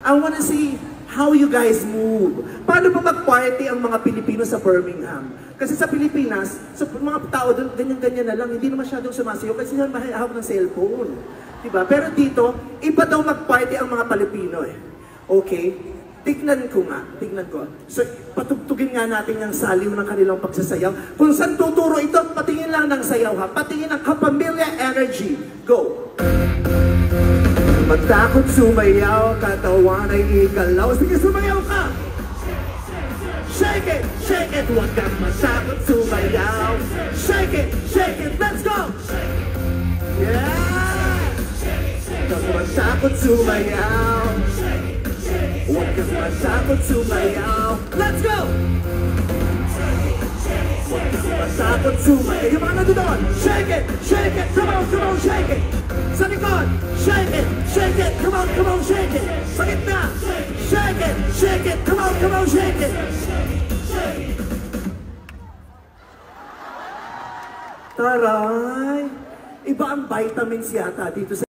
I wanna see how you guys move. Paano ba mag-party ang mga Pilipino sa Birmingham? Kasi sa Pilipinas, sa mga tao doon, ganyan-ganyan na lang, hindi na masyadong sumasayaw kasi sila mahihawak ng cellphone. Diba? Pero dito, iba daw mag-party ang mga Pilipino eh. Okay? Tignan ko. So, patugtugin nga natin yung saliw ng kanilang pagsasayaw. Kung saan tuturo ito, patingin lang ng sayaw ha. Patingin ng Kapamilya Energy. Go! Matakot sumayaw, katawan ay igalaw. Sige, sumayaw ka! Shake it, huwag kang matakot sumayaw. Shake it, let's go! Yeah! Huwag kang matakot sumayaw. Huwag kang matakot sumayaw. Let's go! Huwag kang matakot sumayaw. Yung mga nandoon, shake it, come on, shake it. Sa likod, shake it, come on, shake it. Sa gitna, shake it, come on, shake it. Taray! Iba ang vitamins yata dito sa